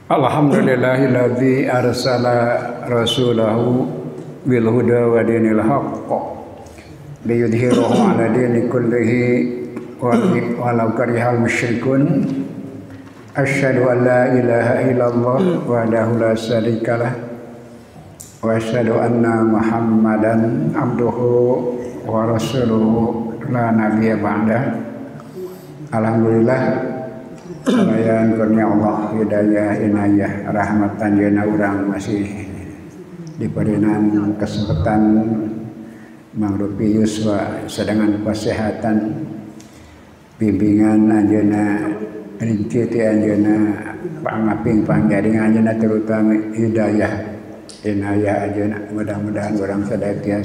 Alhamdulillahilladzi arsala rasulahu bil huda wa dinil haqq liyudhhirahu 'ala dini kullihi walau karihal musyrikun. Asyhadu an la ilaha illallah wahdahu la syarikalah wa asyhadu anna Muhammadan abduhu wa rasuluhu la nabiyya ba'dah. Alhamdulillah selayan kurnia Allah hidayah inayah rahmat tanjana urang masih diberikan kesempatan mangrupi yuswa sedangan kesehatan bimbingan anjeuna rinci ti anjeuna pangaping pangjaring anjeuna terutama hidayah inayah anjeuna mudah-mudahan urang sadaya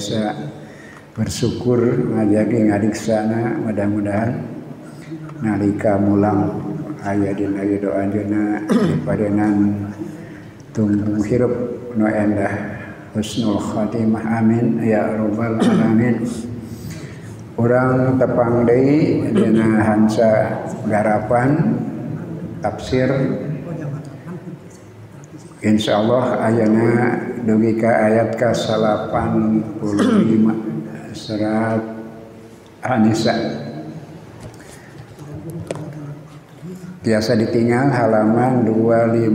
bersyukur ngajagi ngadiksana mudah-mudahan nalika mulang aya dina doa anjeuna dipadenan tumbuh hirup nu endah husnul khatimah amin ya rabbal alamin. Urang tepang deui dina hansa garapan tafsir insyaallah ayeuna dugi ka ayat ka 85 surat An-Nisa. Biasa ditinggal halaman 25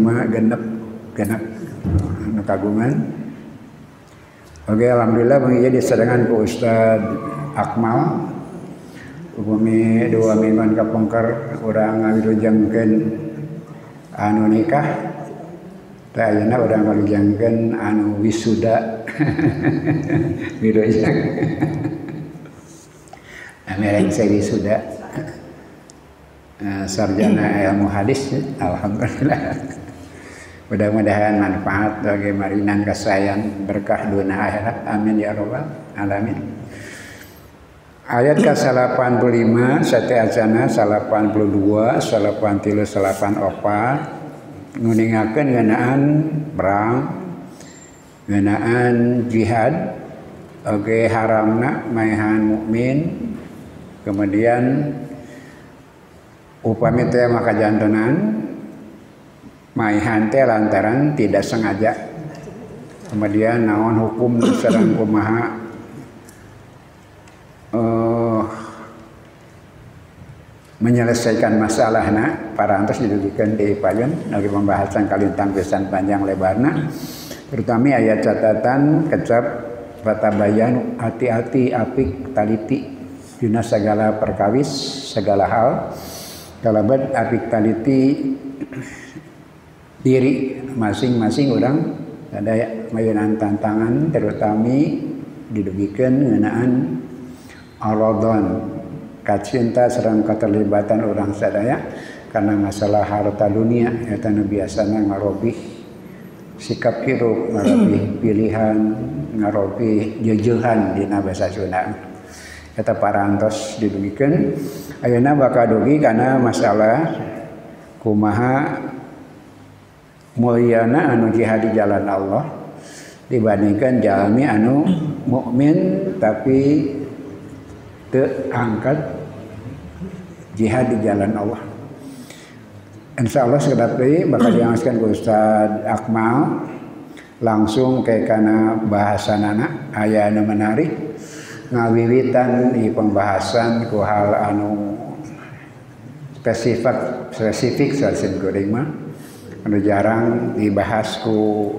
genep anu kagungan. Oke, alhamdulillah mengieu disedangan ku Ustad Akmal. Upami 2 mingguan kapengker urang ngawilujengkeun anu nikah. Tah ayeuna urang ngawilujengkeun anu wisuda. Wilujeng. Amereng saya wisuda. Sarjana ilmu hadis, alhamdulillah. Mudah-mudahan manfaat bagi marinan kasayan berkah dunia akhirat, amin ya rabbal alamin. Ayat ke-85 sate acana 82 83 84 nuningakeun ngeunaan perang, ngeunaan jihad, oge haramna maehan mukmin, kemudian upami teh maka jantonan maehan teh lantaran tidak sengaja. Kemudian naon hukum sareng kumaha menyelesaikan masalahna parantos didugikeun di payun lagi pembahasan kalintang pisan panjang lebarna. Terutama ayat catatan kecap patabayan hati-hati apik taliti dina segala perkawis segala hal. Kalabat apik taliti diri masing-masing orang ada mayeunan tantangan terutama didugikeun ngeunaan aradon kacinta sareng keterlibatan orang sadaya karena masalah harta dunia eta nu biasana ngarobih sikap hirup, ngarobih pilihan, ngarobih jeujeuhan dina basa Sunda. Eta parantos didugikeun ayeuna bakal dugi kana masalah kumaha mulyana anu jihad di jalan Allah dibandingkan jalmi anu mukmin tapi teu angkat jihad di jalan Allah. Insyaallah sekedap deui bakal diangaskeun ku Ustad Akmal langsung ke kana bahasanana aya anu menarik ngawiwitan di pembahasan ku hal anu spesifik sareng goreng mah anu jarang dibahas ku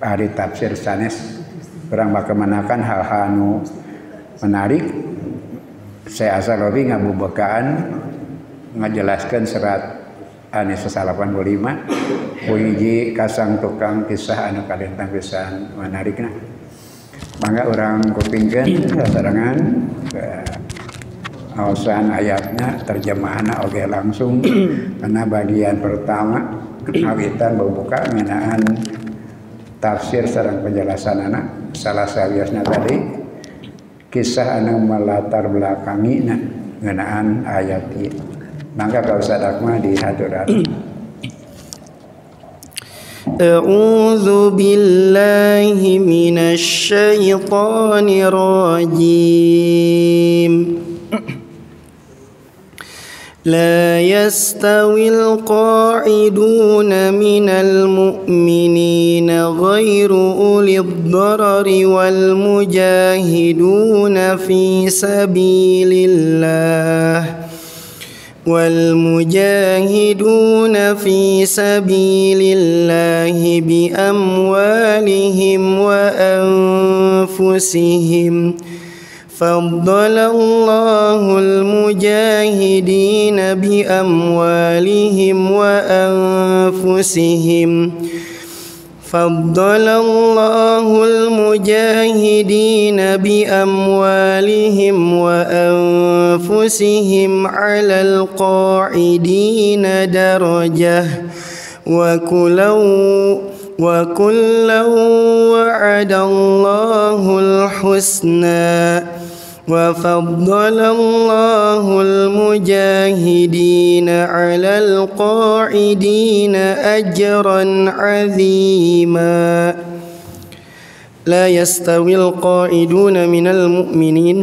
ahli tafsir sanes. Urang bakal menakan hal-hal anu menarik. Saya asal lobi ngabubukaan ngajelaskeun surat An-Nisa 85 hiji kasang tukang kisah anu kalintang pisan menarikna. Mangga urang kupingkeun sasarangan awasan ayatnya terjemahanna oge langsung karena bagian pertama awitan membuka ngeunaan tafsir sareng penjelasanana salah sawiasna tadi kisah anu melatar belakangi ngeunaan ayat ieu. Mangga ka Ustaz Akmal dihaturan. A'udzu billahi minasy syaithanir rajim. لا يستوي القاعدون من المؤمنين غير أولي الضرر والمجاهدون في سبيل الله بأموالهم وأنفسهم فضل الله المجاهدين بأموالهم وأنفسهم على القاعدين درجة وكلا وعد الله الحسنى وفضل الله المجاهدين على القاعدين أجرا عظيما لا يستوي القاعدون من المؤمنين.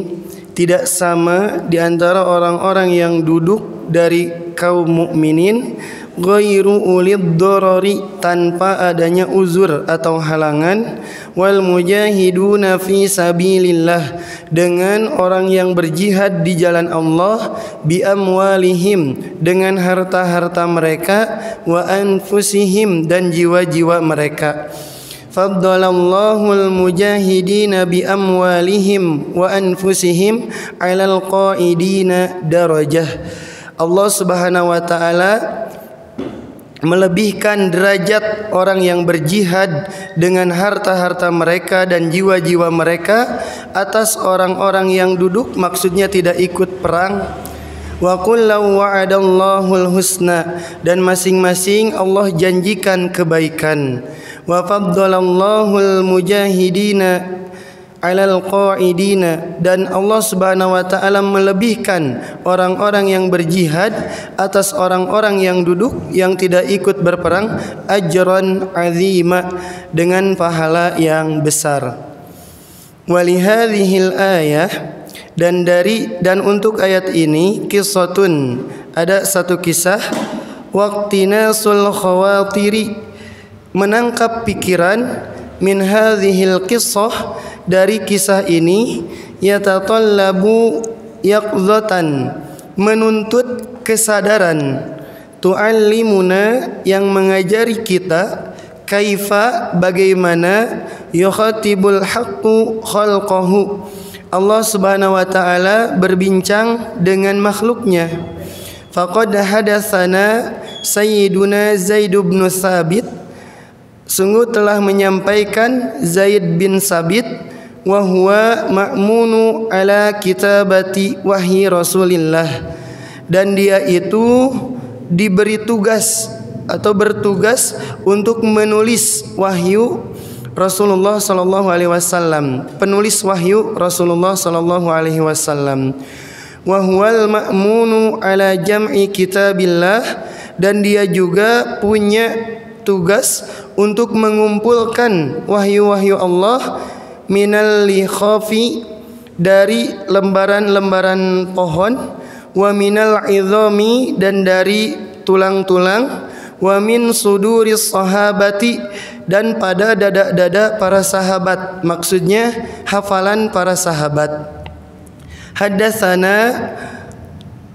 Tidak sama di antara orang-orang yang duduk dari kaum mukminin ghairu ulid dorori, tanpa adanya uzur atau halangan, wal mujahiduna fi sabilillah, dengan orang yang berjihad di jalan Allah, bi amwalihim, dengan harta-harta mereka, wa anfusihim, dan jiwa-jiwa mereka. Faddalallahu al-mujahidina bi amwalihim wa anfusihim 'alal qa'idina darajah. Allah Subhanahu wa taala melebihkan derajat orang yang berjihad dengan harta-harta mereka dan jiwa-jiwa mereka atas orang-orang yang duduk, maksudnya tidak ikut perang. Wa kullu wa'adallahul husna, dan masing-masing Allah janjikan kebaikan. Wa faddalallahul mujahidina 'alal qa'idina, dan Allah Subhanahu wa taala melebihkan orang-orang yang berjihad atas orang-orang yang duduk yang tidak ikut berperang, ajran 'azima, dengan pahala yang besar. Wa li hadhil ayah, dan untuk ayat ini, qissatun, ada satu kisah, waqtinasul khawatiri, menangkap pikiran, min hadhil qissah, dari kisah ini, yatatallabu yaqzatan, menuntut kesadaran, tu'allimuna, yang mengajari kita, kaifa, bagaimana, yukhatibul haqqu khalqahu, Allah Subhanahu wa taala berbincang dengan makhluknya. Faqad hadatsana sayyiduna Zaid bin Thabit, sungguh telah menyampaikan Zaid bin Sabit, wa huwa ma'munu ala kitabati wahyi Rasulillah, dan dia itu diberi tugas atau bertugas untuk menulis wahyu Rasulullah sallallahu alaihi wasallam, penulis wahyu Rasulullah sallallahu alaihi wasallam. Wa huwal ma'munu ala jam'i kitabillah, dan dia juga punya tugas untuk mengumpulkan wahyu-wahyu Allah, minal likhafi, dari lembaran-lembaran pohon, wa minal idhami, dan dari tulang-tulang, wa min suduris sahabati, dan pada dada-dada para sahabat, maksudnya hafalan para sahabat. Haddatsana,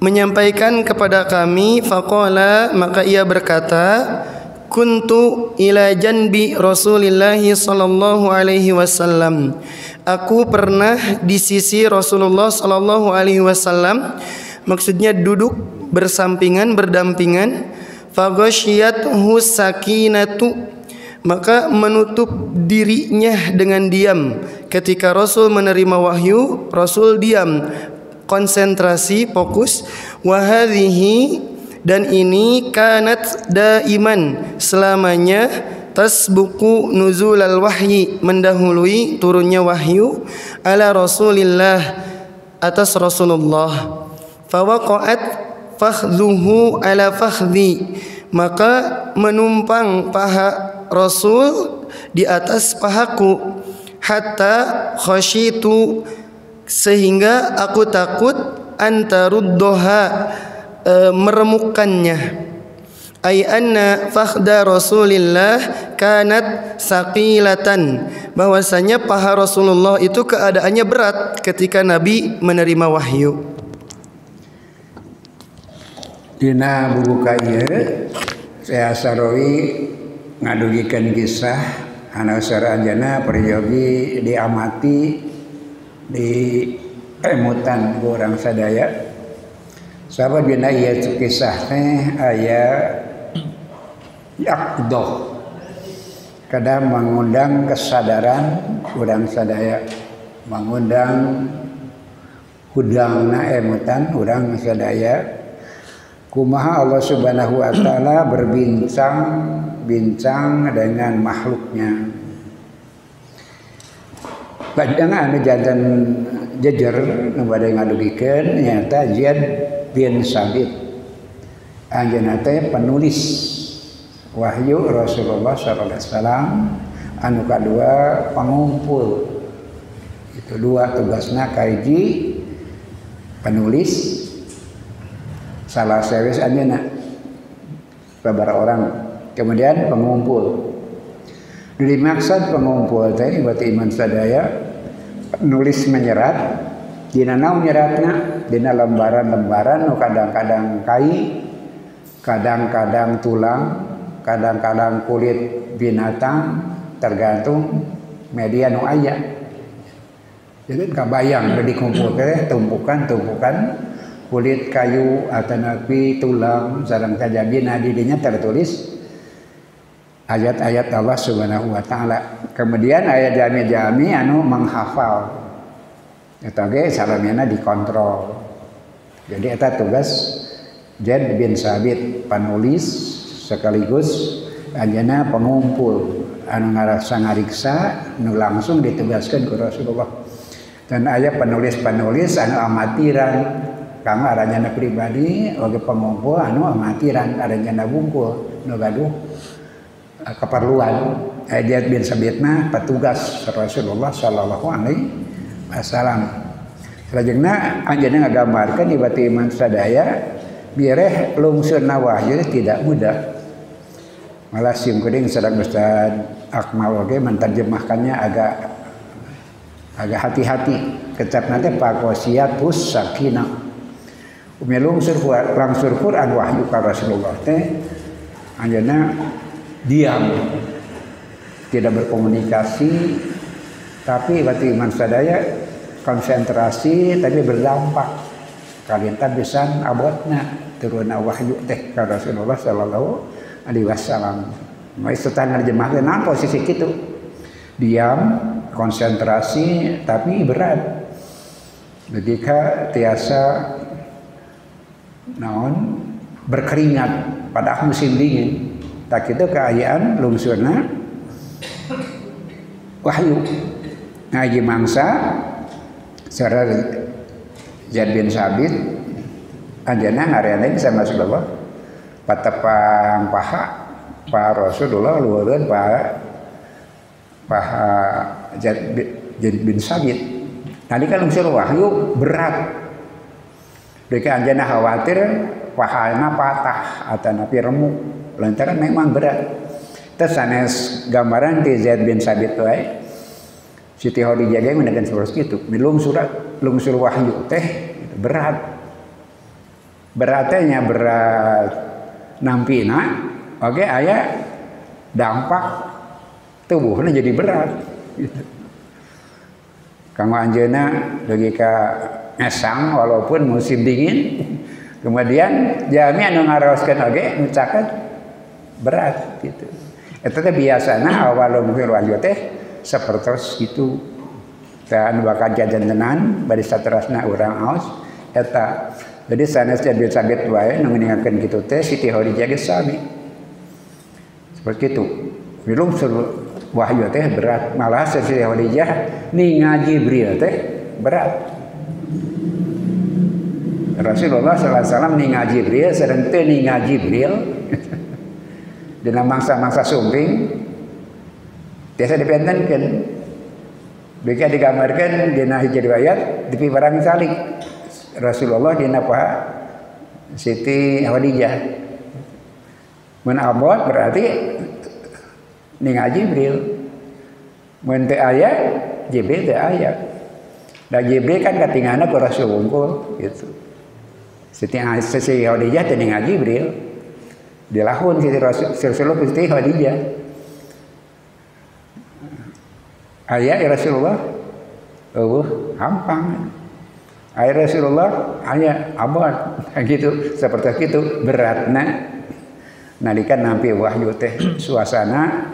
menyampaikan kepada kami, faqala, maka ia berkata, kuntu ila janbi Rasulillah sallallahu alaihi wasallam, aku pernah di sisi Rasulullah sallallahu alaihi wasallam, maksudnya duduk bersampingan, berdampingan. Faghashiyathu sakinatu, maka menutup dirinya dengan diam. Ketika Rasul menerima wahyu, Rasul diam, konsentrasi, fokus. Wa hadhihi, dan ini, kanat daiman, selamanya, tasbuku nuzulal wahyi, mendahului turunnya wahyu, ala Rasulillah, atas Rasulullah. Fawaqa'at fakhdhuhu ala fakhdhi, maka menumpang paha Rasul di atas pahaku. Hatta khasyitu, sehingga aku takut, antaruddoha, meremukkannya. Ay anna fakhda Rasulillah kanat saqilatan, bahwasanya paha Rasulullah itu keadaannya berat ketika Nabi menerima wahyu. Dina buku ieu saya sarawi ngadugikeun kisah anu saranjana peryogi diamati di emutan ku urang sadaya. Sabab dina ieu kisah teh aya yaqdoh, kadang mengundang kesadaran urang sadaya, mengundang hudangna emutan urang sadaya. Kumaha Allah Subhanahu wa taala berbincang-bincang dengan makhluknya. Padahal anu janten jejer nu bade ngadugikeun nyata Zaid bin Sabit. Anjeunna teh penulis wahyu Rasulullah sallallahu alaihi wasallam, anu kadua pangumpul. Itu dua tugasna, kahiji penulis, salah sewes anjeunna babara orang, kemudian pengumpul. Dari maksud pengumpul teh berarti iman sadaya nulis menyerat, dina naon nyeratna, dina lembaran-lembaran nu kadang-kadang kai, kadang-kadang tulang, kadang-kadang kulit binatang, tergantung media nu aya. Jadi kabayang udah dikumpul teh tumpukan-tumpukan kulit kayu atau napi tulang sareng kajabina di dinya tertulis ayat-ayat Allah Subhanahu wa taala. Kemudian ayat jami-jami anu menghafal. Eta ge salamina dikontrol. Jadi eta tugas Zaid bin Sabit, penulis sekaligus anjeunna pengumpul anu ngarasa ngariksa nu langsung ditugaskeun ku Rasulullah. Dan aya penulis-penulis anu amatiran, kanggo aranjana pribadi oge pengumpul anu amatiran, aranjana bungkul nu gaduh keperluan. Zaid bin Sabit mah petugas Rasulullah sallallahu alaihi wasallam. Salajengna anjeunna ngagambarkeun di bati iman sadaya bireh lungsurna wahyu tidak mudah. Malah sim kuring sadang Ustaz Akmal oge menterjemahkannya agak hati-hati. Kecapna teh faqasiyatus sakinah. Umi lungsur Quran wahyu ka Rasulullah teh anjeunna diam, tidak berkomunikasi, tapi bati iman sadaya konsentrasi tapi berdampak. Kalintan pisan abotna turunna wahyu teh ka Rasulullah sallallahu alaihi wasallam. Mai setan nerjemahkeun naon posisi kitu. Diam, konsentrasi tapi berat. Ketika tiasa naon berkeringat pada musim dingin. Tak itu keayaan lungsurna wahyu. Ngaji mangsa secara Zaid bin Sabit anjeunna ngarenaing sama Rasulullah patepang paha Rasulullah lueureun paha Zaid bin Sabit. Tadi kan lungsur wahyu berat. Deui anjeunna khawatir pahana patah atau napi remuk. Lantaran memang berat. Terus sanes gambaran di Zaid bin Sabit wae. Siti Khadijah ge menekan seperti itu. Lungsur wahyu teh berat. Beratnya berat nampina. Oke aya dampak tubuhna jadi berat. Gitu. Kanggo anjeunna dugi ka ngesang walaupun musim dingin. Kemudian jami anu ngaraoskeun oge nu caket berat gitu. Eta teh biasana awal lungsur wahyu teh sapertos kitu. Teh anu bakal jajantenan bari saterasna urang aos eta. Jadi sanes Zaid bin Sabit wae nu ngingatkeun kitu teh Siti Khadijah ge sami. Seperti itu. Lungsur wahyu teh berat, malah Siti Khadijah ningal Jibril teh berat. Rasulullah sallallahu alaihi wasallam ningal Jibril sareng teu ningal Jibril. Dina mangsa-mangsa sumping biasa dipentenkeun. Bika digambarkeun dina hiji riwayat di barang salik Rasulullah dina Siti Khadijah. Mun abot berarti ningal Jibril. Mun teu aya Jibril teu aya. Da Jibril kan katinggalna ku Rasul unggul gitu. Siti Khadijah teu ningal Jibril. Dilahun Siti Rasulullah Siti Khadijah. Aya ya Rasulullah. Hampang. Aya Rasulullah, aya abot. Gitu, seperti itu beratna. Nalika nampi wahyu teh suasana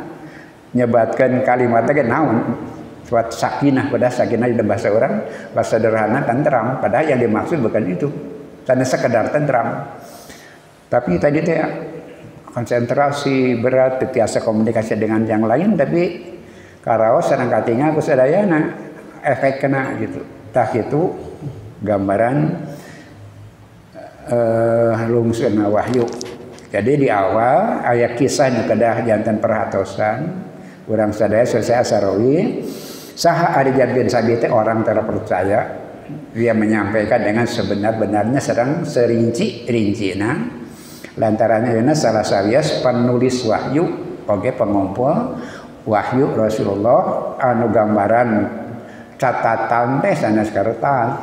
nyebatkan kalimatnya ke naon suat sakinah, pada sakinah di bahasa orang bahasa sederhana tentram, padahal yang dimaksud bukan itu, karena sekedar tentram. Tapi tadi teh konsentrasi berat, biasa komunikasi dengan yang lain, tapi karaos sareng katingal ku sadayana efek kena gitu. Tah itu gambaran lungsurna wahyu. Jadi di awal ayat kisah nu kedah janten perhatosan urang sadaya selesai Asarawi saha Arijat bin Sabit orang terpercaya, dia menyampaikan dengan sebenar-benarnya serang serinci-rincina lantarannya dina salah sawias penulis wahyu oge pengumpul wahyu Rasulullah anu gambaran catatan teh sanes kertas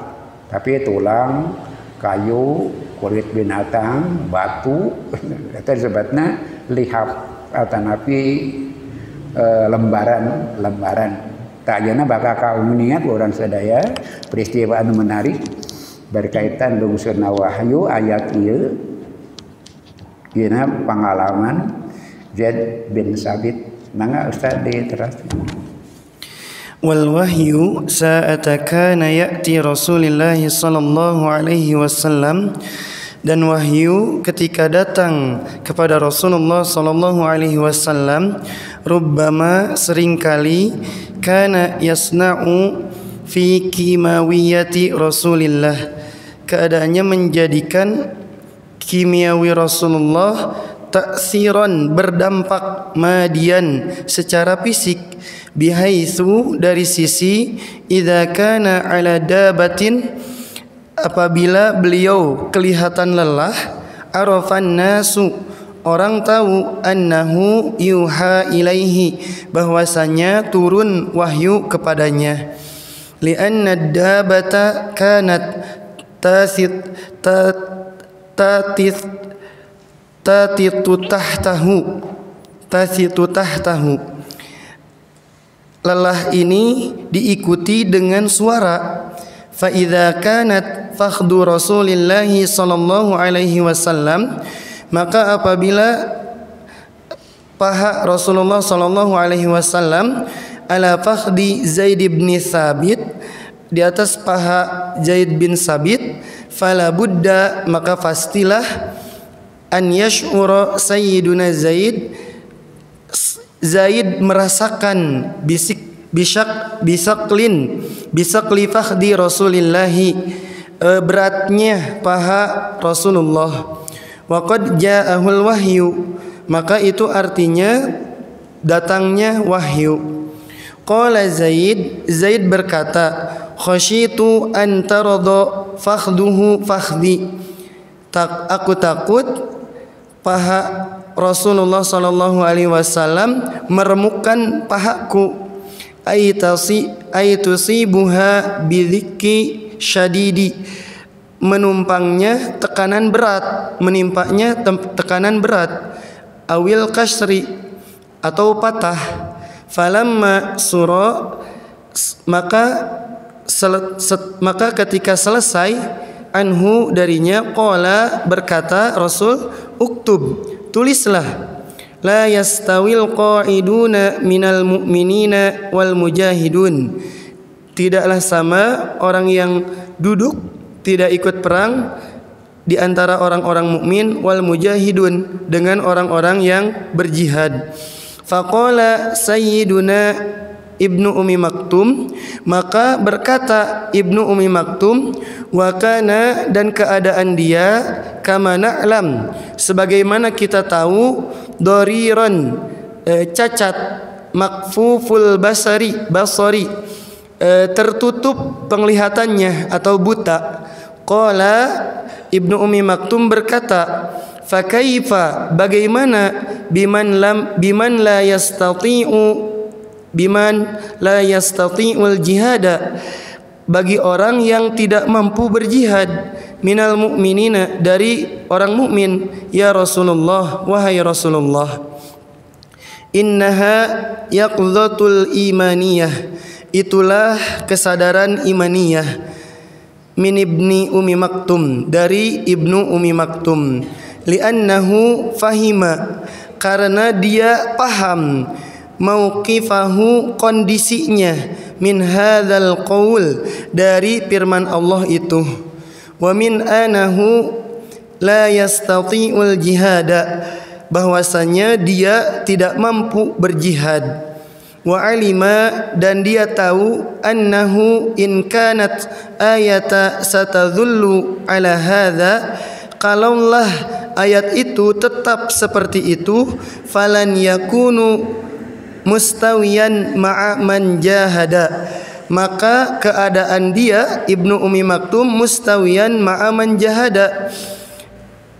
tapi tulang kayu kulit binatang batu itu disebutnya lihab atau napi lembaran tak jana bakal kaum niat orang sadaya peristiwa anu menarik berkaitan lungsurna wahyu ayat ieu dina pengalaman Zaid bin Sabit. Mangga Ustaz diteruskan. Wal wahyu sa'ata kana ya'ti Rasulullah sallallahu alaihi wasallam, dan wahyu ketika datang kepada Rasulullah sallallahu alaihi wasallam rubbama seringkali kana yasna'u fi kimawiyati Rasulillah, keadaannya menjadikan kimiawi Rasulullah taksiran berdampak madian secara fisik, bihaitsu dari sisi idza kana ala dabatin apabila beliau kelihatan lelah arafan nasu orang tahu annahu yuha ilaihi bahwasanya turun wahyu kepadanya, lianna dabata kanat tasitu tahtahu. Lelah ini diikuti dengan suara. Fa idza kanat fakhdu Rasulillah sallallahu alaihi wasallam, maka apabila paha Rasulullah sallallahu alaihi wasallam ala fakhdi Zaid bin Sabit, di atas paha Zaid bin Sabit, fala budda maka pastilah an yash'ura sayyiduna Zaid merasakan bisakli fakhdi Rasulillahi beratnya paha Rasulullah. Wa qad ja'ahul wahyu, maka itu artinya datangnya wahyu. Qala Zaid berkata, khasyitu an tarada fakhduhu fakhdi, aku takut paha Rasulullah sallallahu alaihi wasallam meremukkan pahaku, aitusibuha bidzikki syadidi, menumpangnya tekanan berat, menimpanya tekanan berat, awil kasri atau patah. Falamma sura, maka ketika selesai anhu darinya, qala berkata Rasul, uktub tulislah, la yastawil qa'iduna minal mu'minina wal mujahidun, tidaklah sama orang yang duduk tidak ikut perang di antara orang-orang mukmin, wal mujahidun dengan orang-orang yang berjihad. Faqala sayyiduna Ibnu Ummi Maktum, maka berkata Ibnu Ummi Maktum, wa kana, dan keadaan dia, kama na'lam, sebagaimana kita tahu, doriran cacat, makfuful basari tertutup penglihatannya atau buta, Qala Ibnu Ummi Maktum berkata, fa kaifa, bagaimana biman la yastati'ul jihada, bagi orang yang tidak mampu berjihad, minal mu'minina, dari orang mukmin, ya Rasulullah, wahai Rasulullah. Innaha yaqdhatul imaniyah, itulah kesadaran imaniyah. Min Ibni Ummi Maktum, dari Ibnu Ummi Maktum. Li'annahu fahima, karena dia paham, mauqifahu, kondisinya, min hadzal qaul, dari firman Allah itu. Wa min anahu la yastati'ul jihada, bahwasanya dia tidak mampu berjihad. Wa alima, dan dia tahu, annahu in kanat ayata satadhullu ala hadza, kalaulah ayat itu tetap seperti itu, falan yakunu mustawiyan ma'a man jahada, maka keadaan dia Ibnu Ummi Maktum mustawiyan ma'a man jahada,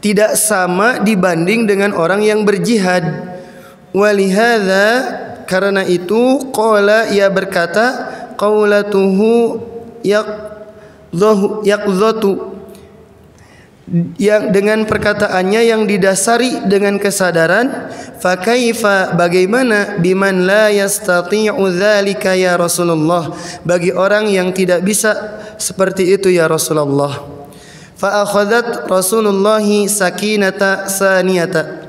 tidak sama dibanding dengan orang yang berjihad. Walihadza, karena itu, qala, ia berkata, qaulatuhu yaqdhatu, yang dengan perkataannya yang didasari dengan kesadaran. Fa kaifa, bagaimana, biman la yastati'u dzalika ya Rasulullah, bagi orang yang tidak bisa seperti itu ya Rasulullah. Fa akhadhat Rasulullah sakinata saniyata,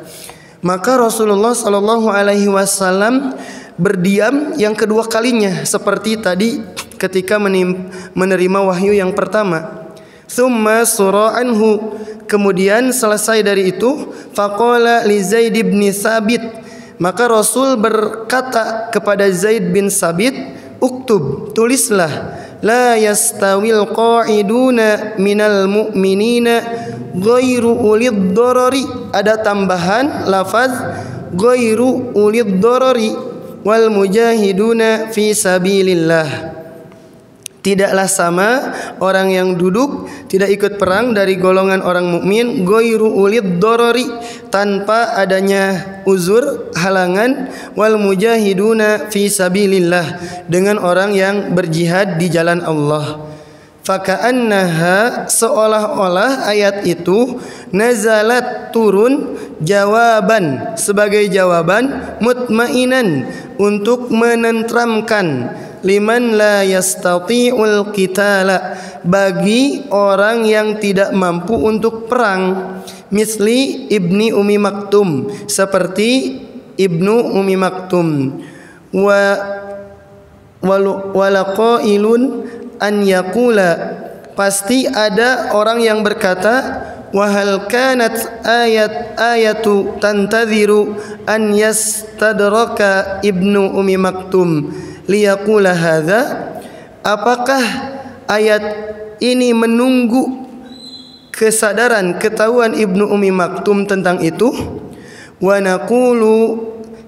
maka Rasulullah sallallahu alaihi wasallam berdiam yang kedua kalinya, seperti tadi ketika menerima wahyu yang pertama. Tsumma sura anhu, kemudian selesai dari itu, faqala li Zaid bin Sabit, maka Rasul berkata kepada Zaid bin Sabit, uktub, tulislah, la yastawil qa'iduna minal mu'minina ghairu ulid darari, ada tambahan lafaz ghairu ulid darari, wal mujahiduna fi sabilillah, tidaklah sama orang yang duduk tidak ikut perang dari golongan orang mukmin, ghairu ulid darari, tanpa adanya uzur, halangan, wal mujahiduna fi sabilillah, dengan orang yang berjihad di jalan Allah. Faka'annaha, seolah-olah ayat itu nazalat, turun, jawaban, sebagai jawaban, mutmainan, untuk menenteramkan, liman la yastati'ul qitala, bagi orang yang tidak mampu untuk perang, misli Ibni Ummi Maktum, seperti Ibnu Ummi Maktum. Walaqailun an yaqula, pasti ada orang yang berkata, wahal kanat ayatu tantadhiru an yastadraka Ibnu Ummi Maktum liyaqula hadza, apakah ayat ini menunggu kesadaran, ketahuan Ibnu Ummi Maktum tentang itu? Wa naqulu,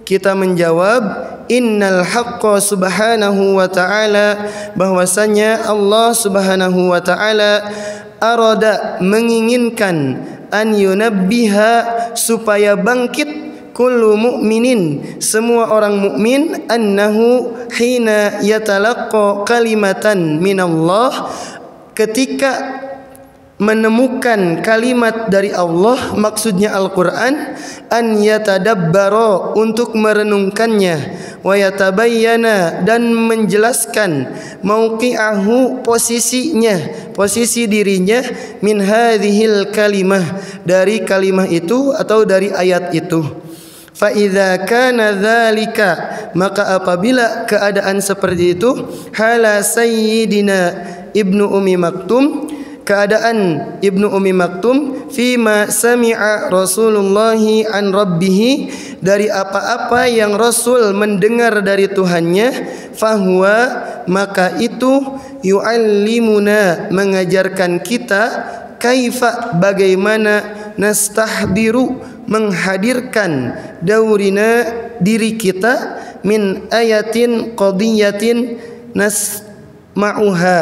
kita menjawab, innal haqqa subhanahu wa ta'ala, bahwasanya Allah subhanahu wa ta'ala arada, menginginkan, an yunabbiha, supaya bangkit, kullu mu'minin, semua orang mukmin, annahu hina yatalaqqa kalimatan minallah, ketika menemukan kalimat dari Allah, maksudnya Al-Quran, an yatadabbara, untuk merenungkannya, wa yatabayyana, dan menjelaskan, mauqi'ahu, posisinya, posisi dirinya, min hadhil kalimah, dari kalimah itu atau dari ayat itu. Fa idza kana dzalika, maka apabila keadaan seperti itu, hala sayyidina Ibnu Ummi Maktum, keadaan Ibnu Ummi Maktum, fima sami'a Rasulullah an rabbih, dari apa-apa yang Rasul mendengar dari Tuhannya, fahuwa, maka itu, yu'allimuna, mengajarkan kita, kaifa, bagaimana, nastahdiru, menghadirkan, daurina, diri kita, min ayatin qadiyatin nasma'uha,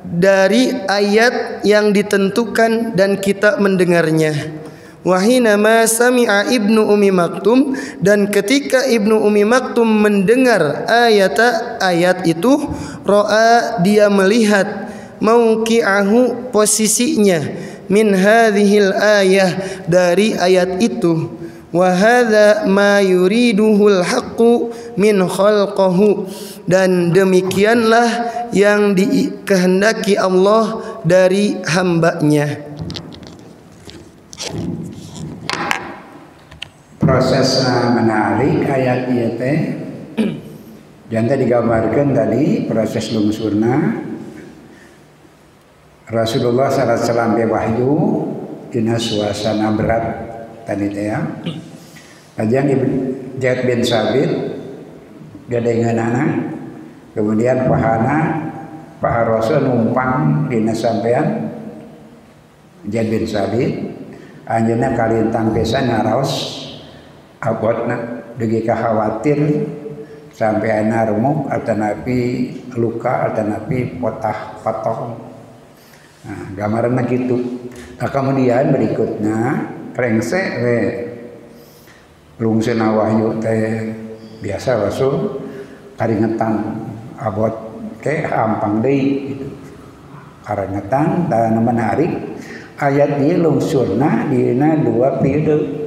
dari ayat yang ditentukan dan kita mendengarnya. Wahina ma sami'a Ibnu Ummi Maktum, dan ketika Ibnu Ummi Maktum mendengar ayat itu, ro'a, dia melihat, mauqi'ahu, posisinya, min hadhil ayah, dari ayat itu. Wa hadza ma yuriduhul haqqu min khalqahu, dan demikianlah yang dikehendaki Allah dari hambanya. Prosesnya menarik ayat ieu teh. Jangan digambarkan tadi proses lungsurna Rasulullah SAW wahyu dina suasana berat tadi teh ya. Kajian Zaid bin Sabit gadengeunana, kemudian pahana Rasul numpang dina sampean Zaid bin Sabit, anjeunna kalintang pisan ngaraos abotna dugi khawatir sampai ana remuk atanapi luka atanapi patah. Nah, gambaranna gitu. Nah, kemudian berikutnya rengse we lungseuna wahyu teh biasa Rasul karingetan abot teh hampang deui gitu. Karingetan dan menarik ayat ieu lungsurna dina 2 periode.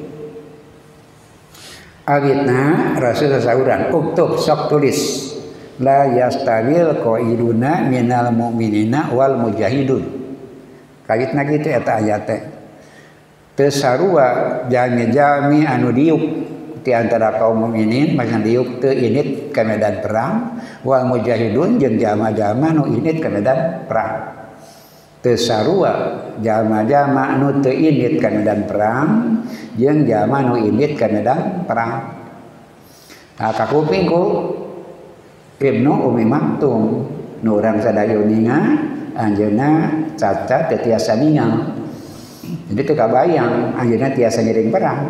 Awitna Rasul sasauran uktub sok tulis la yastawil qaiduna minal mu'minina wal mujahidun. Kalitna kitu eta ayat teh. Teu sarua jami-jami anu diuk di antara kaum mukminin maka diuk teu init ka medan perang, wal mujahidun jeung jama-jama nu init ka medan perang. Teu sarua jalma-jalma anu teu init ka medan perang jeung jalma nu init ka medan perang. Nah, kakuping ku Ibnu Ummi Maktum nu urang sadayeuninga anjeunna cacat teu tiasa ningal. Jadi teu kabayang anjeunna tiasa ngiring perang.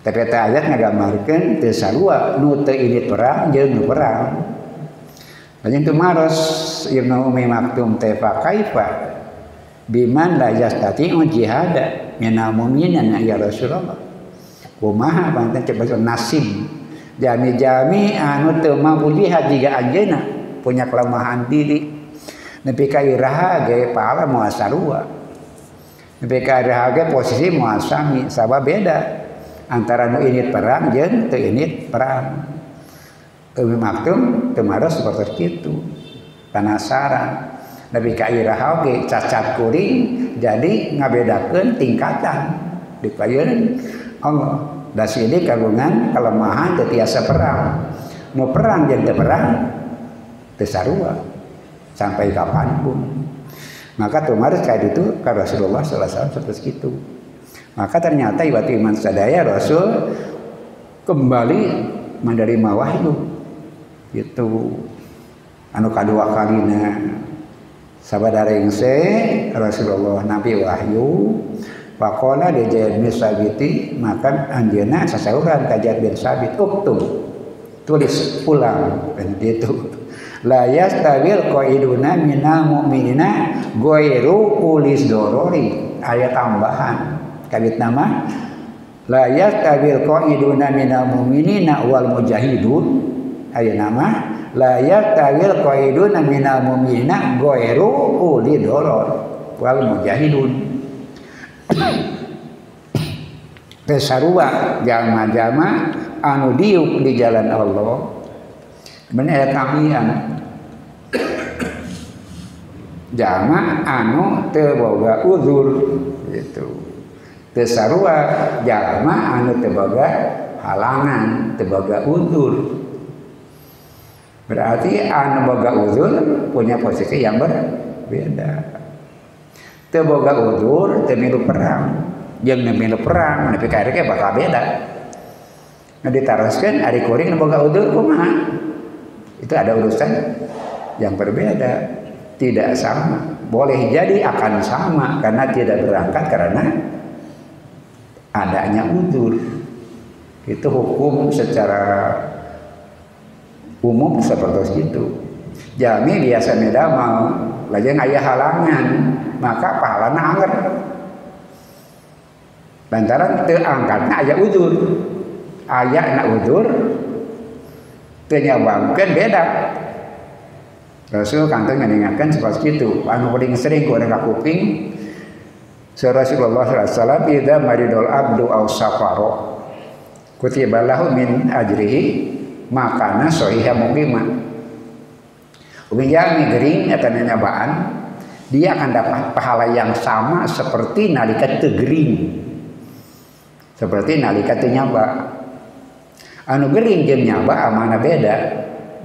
Tapi eta ayat ngagambarkeun teu sarua nu teu init perang jeung nu perang. Banyak tu maros Ibnu Ummi Maktum teh fa kaifa biman la yastati'u jihada minal mu'minina ya Rasulullah. Kumaha panten coba nasib jami-jami anu teu mampu jihad jiga anjeunna punya kelemahan diri. Nepi ka iraha ge pahala moal sarua. Nepi ka iraha ge posisi moal sami, sabab beda antara nu init perang jeung teu init perang. Ummi Maktum temaros seperti itu, penasaran. Nabi ka iraha ge cacat kuring, jadi ngabedakeun tingkatan di payeun Allah. Da sini kagungan kelemahan teu tiasa perang. Nu perang jeung teu perang teu sarua sampai kapanpun. Maka temaros kayak itu ka Rasulullah sallallahu alaihi wasallam seperti itu. Maka ternyata iwati iman sadaya Rasul kembali menerima wahyu. Itu anu kadua kalina sabada rengse Rasulullah Nabi wahyu faqala di Zaid bin Sabit, maka anjeunna sasauran ka Zaid bin Sabit uktub, tulis ulang dan itu la yastawil qaiduna minal mu'minina ghairu ulis dorori, ayat tambahan kabit nama la yastawil qaiduna minal mu'minina wal mujahidun. Aya nama la yaqtawil qaiduna minal mu'minina ghairu uli doror wal mujahidun. Pesarua jalma-jalma anu diuk di jalan Allah. Bener kamian jalma anu teu boga uzur gitu. Teu sarua jalma anu teu boga halangan, teu boga uzur. Berarti anu boga uzur punya posisi yang berbeda. Teu boga uzur teu milu perang, jeung nu milu perang nepi ka ari bakal beda. Nah ditaroskeun ari kuring nu boga uzur kumaha? Itu ada urusan yang berbeda, tidak sama. Boleh jadi akan sama karena tidak berangkat karena adanya uzur. Itu hukum secara umum seperti itu. Jami biasa medamel lajeng aya halangan maka pahalana anger lantaran teu angkatna aya udzur aya udzur teu nyabakeun beda. Rasul kantong ngingatkan seperti itu. Anu paling sering ku urang kuping Rasulullah sallallahu alaihi wasallam idza maridul abdu aw safaro kutiba lahu min ajrihi makana sahiha muqima. Ubinya gering eta nyabaan dia akan dapat pahala yang sama seperti nalika teu gering. Seperti nalika teu nyaba. Anu gering jeung nyaba amana beda.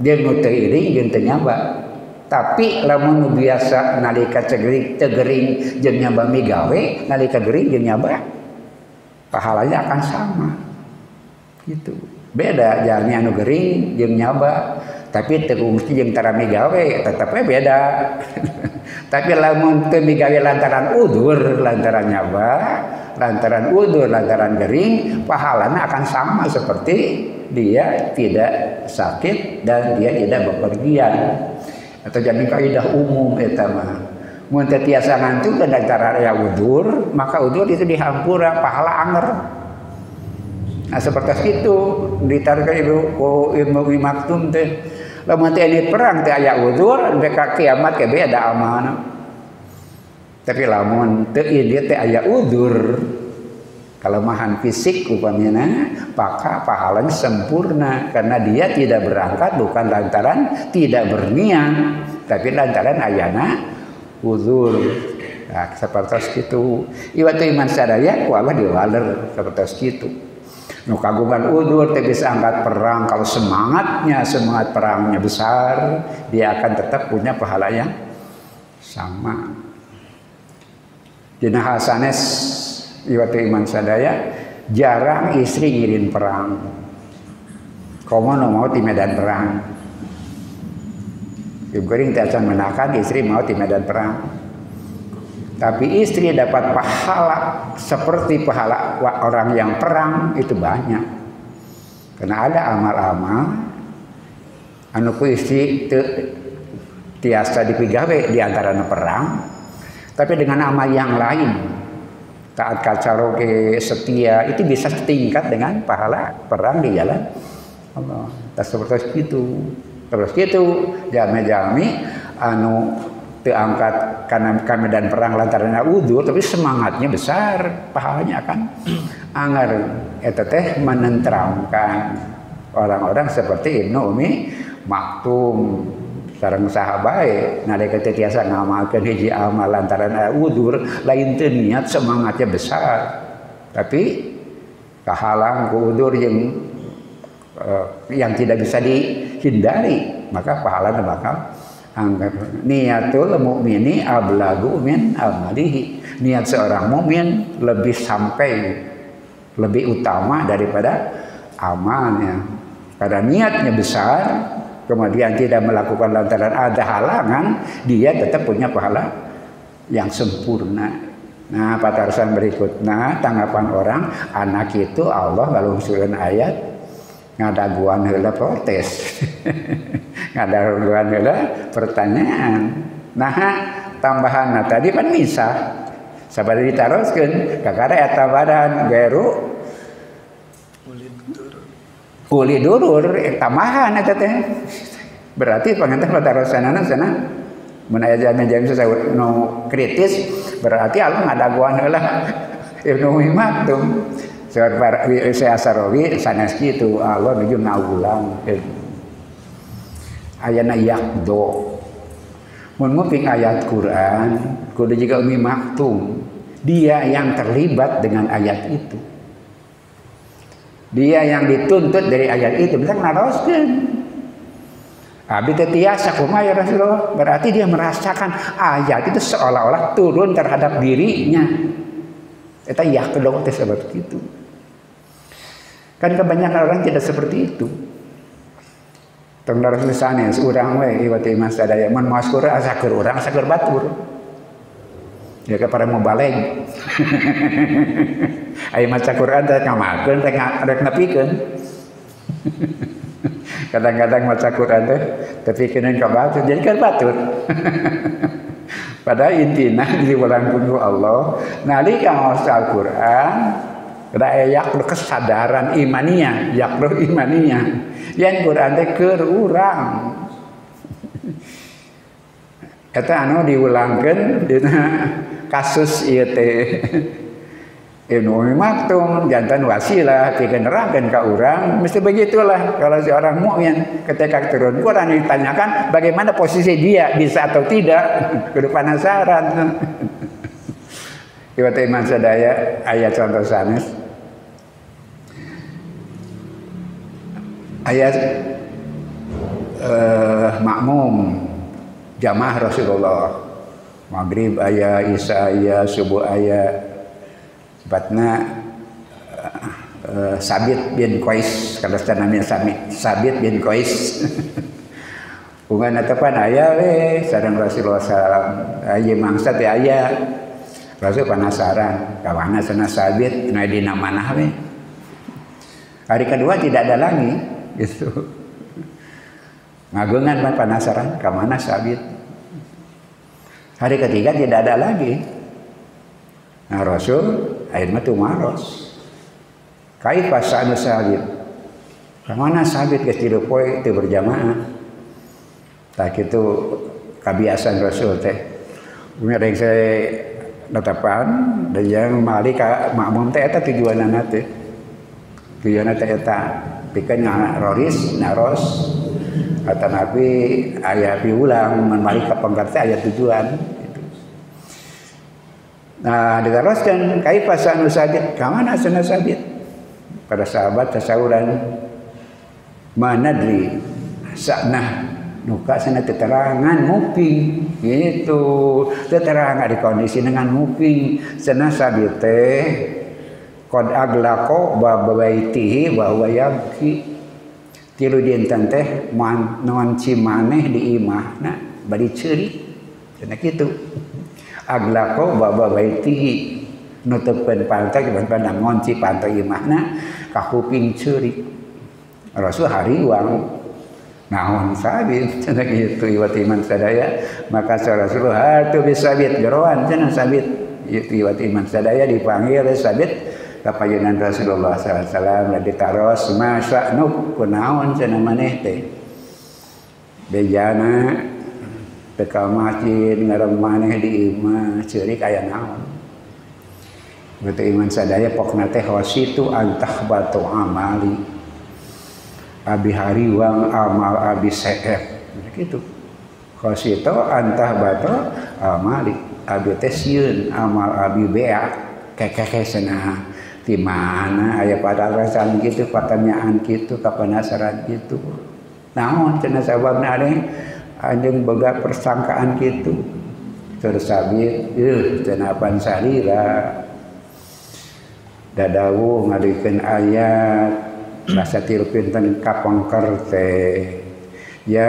Dia nu teu iring jeung teu nyaba. Tapi lamun biasa nalika tegering jeung nyaba migawe nalika gering jeung nyaba pahalanya akan sama gitu. Beda jalmi anu gering jeung nyaba tapi teu mesti jeung tara migawe tetepnya beda. Tapi lamun teu migawe lantaran udur lantaran nyaba lantaran udur lantaran gering pahalanya akan sama seperti dia tidak sakit dan dia tidak bepergian. Atau jadi kaidah umum eta mah mun teu tiasa ngantuk antara aya udur maka udur itu dihampura pahala anger. Nah seperti itu ditaruhkan Ibnu Maktum teh lamun teh ini perang teh aya udur deka kiamat ke beda amalna. Tapi lamun teu ieu teh aya udur kelemahan fisik upamina maka pahalanya sempurna karena dia tidak berangkat bukan lantaran tidak berniat tapi lantaran ayana uzur. Nah, seperti itu iwatu iman sadaya ku Allah diwaler seperti itu. Nu kagungan uzur teh bisa angkat perang kalau semangat perangnya besar dia akan tetap punya pahala yang sama. Dina hasanes iwatu iman sadaya jarang istri ngirim perang. Komo mau di medan perang. Ibu gering tak akan menakan istri mau di medan perang. Tapi istri dapat pahala seperti pahala orang yang perang itu banyak. Karena ada amal-amal anu ku istri tiasa dipigawe di antara perang. Tapi dengan amal yang lain taat kacaroge setia itu bisa setingkat dengan pahala perang di jalan Allah. Seperti itu. Terus gitu jami-jami anu teu angkat karena medan perang lantaran udzur tapi semangatnya besar, pahalanya akan anger. Eta teh menenteramkan orang-orang seperti Ibnu Umi Maktum sareng sahabat nalika teu tiasa ngamalkeun hiji amal lantaran udzur lain teu niat semangatnya besar tapi kahalang ku udzur yang tidak bisa dihindari maka pahalanya bakal anggar. Niatul mukmini ablagu min amalihi. Niat seorang mukmin lebih sampai lebih utama daripada amalnya karena niatnya besar kemudian tidak melakukan lantaran ada halangan, dia tetap punya pahala yang sempurna. Nah, patarusan berikutnya tanggapan orang anak itu Allah ngalungsurkeun ayat ngadaguan heula protes. Ngadaguan heula pertanyaan. Nah, tambahanna tadi pan misah. Sabada ditaroskeun kakara eta badan geru uli durur tambahan eta teh. Berarti panganten patarosanana sana mun aya jalan-jalan nu kritis berarti Allah ngadaguan heula Ibnu Maktum. Saya Asarawi sanes kitu Allah nuju ngaulang. Ayana yaqdo. Mun nguping ayat Quran kudu juga Umi Maktum. Dia yang terlibat dengan ayat itu. Dia yang dituntut dari ayat itu bisa naroskeun. Abi teh tiasa kumaha ya Rasulullah? Berarti dia merasakan ayat itu seolah-olah turun terhadap dirinya. Eta yaqdo teh seperti itu. Kan kebanyakan orang tidak seperti itu. Tong Rasul sanes urang we iwat iman sadaya mun maos Quran sakur urang sakur batur. Ya kepada mubaleng. Aya maca Quran teh ngamakeun teh rek nepikeun. Kadang-kadang maca Quran teh tapi kena ka batur jadi kan batur. Pada intina diulang ku Allah nalika maca Al-Qur'an da yakru kesadaran imaniyah, yakru imaniyah. Yang Quran teh keur urang. Eta anu diulangkeun dina kasus ieu teh. Ibnu Maktum jantan wasilah dikenerakan ke orang mesti begitulah kalau seorang mukmin ketika turun Quran ditanyakan bagaimana posisi dia bisa atau tidak kudu penasaran. Ieu iman sadaya ayat contoh sanes ayat makmum jamaah Rasulullah maghrib aya isya aya subuh aya batna Sabit bin Qais kalau namanya Sabit bin Qais bungan atapan aya we sareng Rasulullah sallallahu aya mangsa teh aya Rasul penasaran kawana cenah Sabit na dina manah we hari kedua tidak ada lagi gitu ngageungan mah penasaran ka mana Sabit hari ketiga tidak ada lagi. Nah Rasul akhirnya tumaros kaifa sa'nu Sabit kamana Sabit geus 3 poe teu berjamaah tak kitu kabiasaan Rasul teh mereng saya netapan dan yang mali ka makmum teh eta tujuanna teh eta pikeun ngaroris naros atau nabi aya piulang mali ka penggar teh aya tujuan. Nah, diteruskan kaifa sa'nu Sabit, kamana sana Sabit? Para sahabat tasawuran manadri sa'nah nuka sana teterangan muping gitu. Teterangan di kondisi dengan muping sana Sabit teh qad aglaqo babaitihi wa huwa yabki. Tilu dinten teh non cimaneh di imahna bari ceurik. Cenah kitu. Aglaqo baba baitihi nutupkeun pantai pada ngonci pantai imahna ka kuping ceurik Rasul hariwang naon Sabit cenah kitu iwat iman sadaya maka Rasulullah hatu bisabit geroan cenah Sabit iwat iman sadaya dipanggil Sabit ka payunan Rasulullah sallallahu alaihi wasallam ditaros masa'nu kunaon cenah maneh teh bejana teka masjid ngarem maneh di imah ceurik aya naon beuteung iman sadaya pokna teh wasitu antah batu amali abi hariwang amal abi seep kitu wasitu antah batu amali abi teh sieun amal abi bea kekeh cenah di mana aya padarasan kitu pertanyaan kitu kapenasaran kitu naon cenah sababna ade anjing boga persangkaan gitu terus Sabit tenapan salira dadawu ngadikeun ayat rasa tiru pinten kapengker teh ya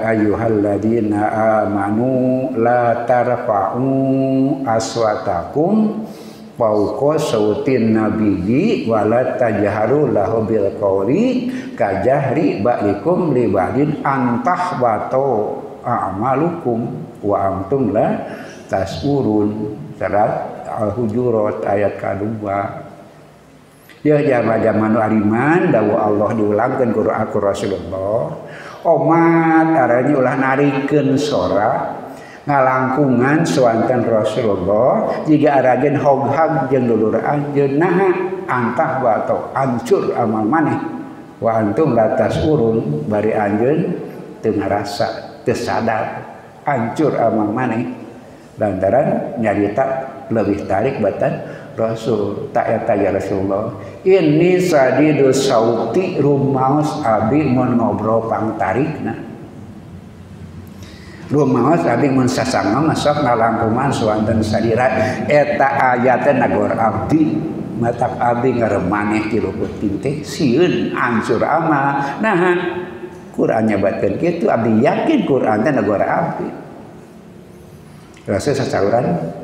ayyuhalladzina amanu la tarfa'u aswatakum fauqa sautin nabiyyi wala tajharu lahu bil qawli kajahri ba'likum li ba'din antahbatu a'malukum wa antum la tasurun surat Al-Hujurat ayat kedua. Ya zaman ariman dawuh Allah diulangkeun ku Rasulullah omat aranya ulah narikeun sora ngalangkungan suanten Rasulullah jika aragen hoghag jeung dulur anjeun naha antah bato hancur amal maneh wa antum latas urun bari anjeun teu ngarasa teu sadar hancur amal maneh lantaran nyarita lebih tarik batan Rasul tak eta ya Rasulullah ini sadidu sauti rumaos abi mun ngobrol pangtarikna rumaos abi mun sasangna sok ngalangkuman suanten sadira eta ayatna nagor abdi matak abdi ngaremaneh ti lupeuting teh sieun hancur amal nah Quran nyabatkeun kitu abdi yakin Quran teh nagor abdi Rasul sasauran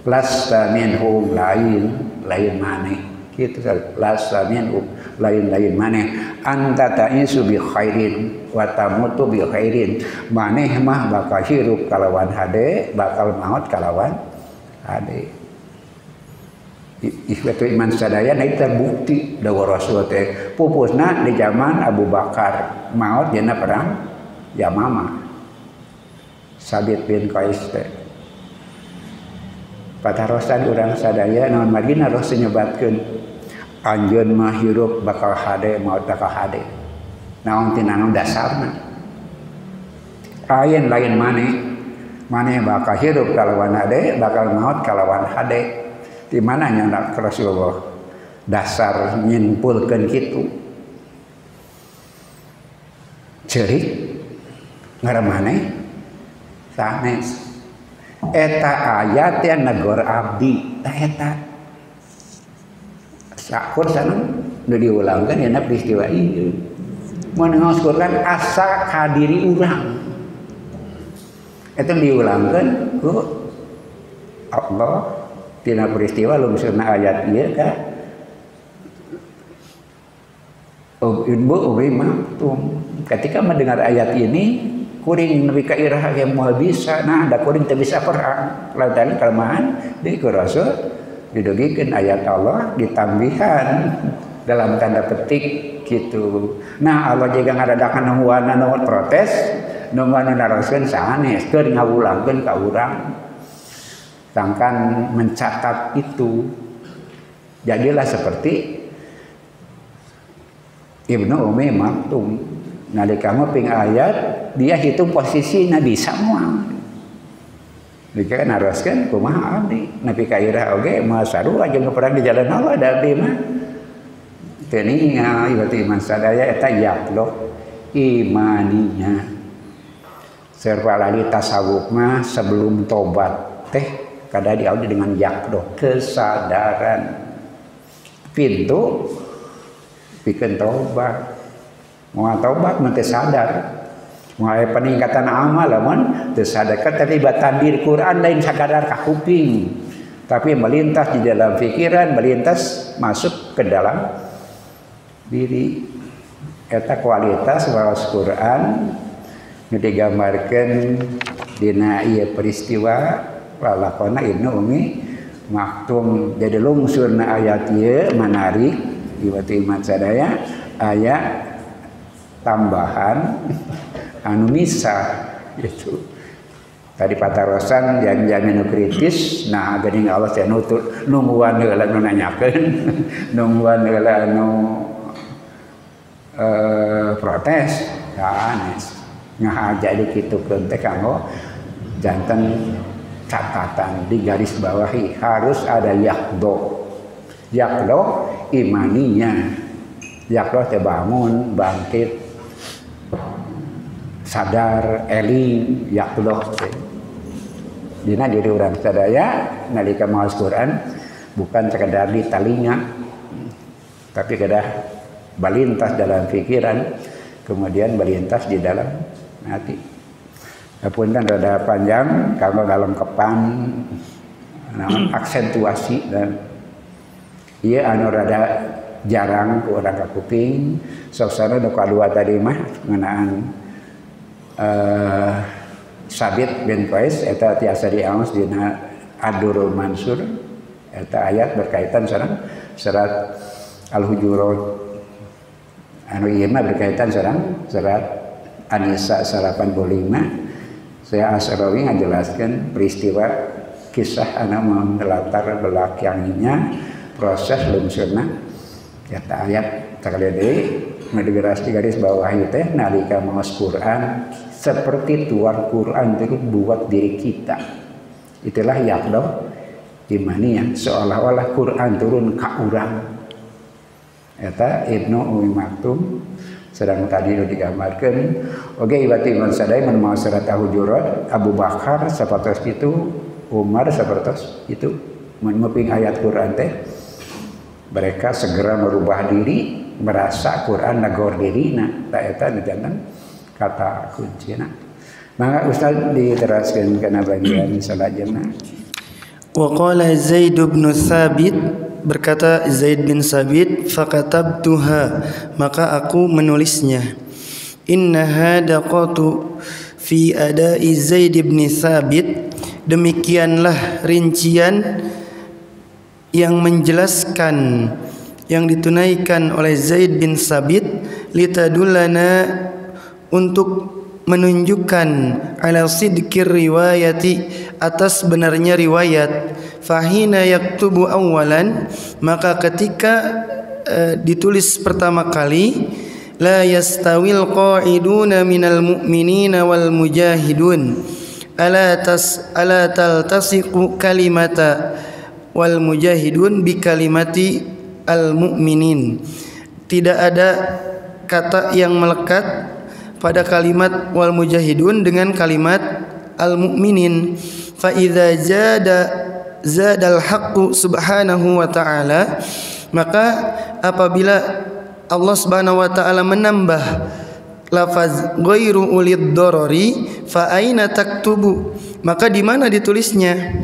lasta minhum lain maneh kitu lasamin lain-lain maneh anta ta'isu bi khairin wa tamutu bi khairin maneh mah bakal hirup kalawan hade bakal maut kalawan hade. Ikhwatu iman sadaya na itu terbukti dawuh Rasul teh pupusna di zaman Abu Bakar maut dina perang Yamamah. Sabit bin Qais teh patarosan urang sadaya naon Madinah Rasul nyebatkeun anjeun mah hirup bakal hade maut bakal hade. Naon tinanu dasarna? Lain maneh bakal hirup kalawan hade bakal maut kalawan hade. Di mana nyana Rasulullah dasar nyimpulkeun kitu ceurik ngaremaneh sanes eta ayat yang negor abdi eta sakur sana nu diulangkeun dina peristiwa ieu mun ngoskurkan asa kadiri urang eta diulangkeun ku Allah tina peristiwa lungsurna ayat ieu ka Ibu Umi Maktum ketika mendengar ayat ini kuring nepi ka iraha yang moal bisa nah ada kuring teu bisa perang lantaran kelemahan di Rasul didugikeun ayat Allah ditambihan dalam tanda petik gitu. Nah Allah juga ngadadakan nuhuana nuhun protes nuhun naroskeun sanes keur ngawulangkeun ka urang sangkan mencatat itu jadilah seperti Ibnu Umi Maktum nalika ngoping ayat dia hitung posisinya bisa moal dika naroskeun kumaha abdi nepi ka irah oge moal sarua jeung perang di jalan Allah da abdi mah teu ningal ieu iman sadaya eta yaqlo imaninya serta lali tasawuf mah sebelum tobat teh kada diaudi dengan yaqdo kesadaran pintu pikeun tobat moal tobat mah teu sadar moal peningkatan amal lamun teu sadar keterlibatan diri Quran lain sakadar ka kuping tapi melintas di dalam pikiran melintas masuk ke dalam diri eta kualitas waos Quran nu digambarkeun dina ieu peristiwa lalakona Ibnu Umi Maktum. Jadi lungsurna ayat ieu menarik iwatu iman sadaya aya tambahan anu misah gitu. Tadi patarosan janji-janji nu kritis nah geuning Allah teh nutur nungguan heula nu nanyakeun nungguan heula anu protes sanes ngahaja dikitukeun teh kanggo janten catatan di garis bawahi harus ada yaqdo imaninya yaqdo teh bangun bangkit sadar eling yaqdo dina diri urang sadaya nalika maos Quran bukan sekedar di telinga tapi kedah balintas dalam pikiran kemudian balintas di dalam hati. Apunten rada panjang kalau dalam kepan naon aksentuasi dan ieu anu rada jarang ku urang kapuping soksana nu kadua tadi mah ngeunaan Sabit bin Qais eta tiasa diaos dina Ad-Durrul Mansur eta ayat berkaitan sareng surat Al-Hujurat anu ieu mah berkaitan sareng surat An-Nisa 85. Saya Asrawi ngajelaskan peristiwa kisah anu melatar belakanginya proses lungsurna eta ayat sakali deui nu digeras di garis bawah ieu teh nalika maos Quran seperti tuan Quran itu buat diri kita. Itulah yaqdo imaniyah seolah-olah Quran turun ka urang. Eta Ibnu Umi Maktum sedang tadi digambarkan oke ibati iman sadaya mun maos surat Al-Hujurat Abu Bakar sapertos itu Umar sapertos itu mun meping ayat Quran teh mereka segera merubah diri merasa Quran nagor dirina ta eta jantan kata kuncina mangga Ustaz diteraskeun kana bagian salajengna wa qala Zaid bin Thabit berkata Zaid bin Sabit, fakatabtuha, maka aku menulisnya. Inna hadaqatu fi adai Zaid bin Sabit, demikianlah rincian yang menjelaskan yang ditunaikan oleh Zaid bin Sabit, litadullana, untuk menunjukkan ala sidqir riwayati, atas benarnya riwayat. Fahina yaktubu awalan, maka ketika ditulis pertama kali, la yastawil qa'iduna minal mu'minina wal mujahidun, ala taltasiqu kalimata wal mujahidun bi kalimati al mu'minin. Tidak ada kata yang melekat pada kalimat wal mujahidun dengan kalimat al mu'minin. Fa idza zadal haqqu subhanahu wa ta'ala, maka apabila Allah subhanahu wa ta'ala menambah lafaz ghairu ulid darari, fa aina taktubu, maka di mana ditulisnya?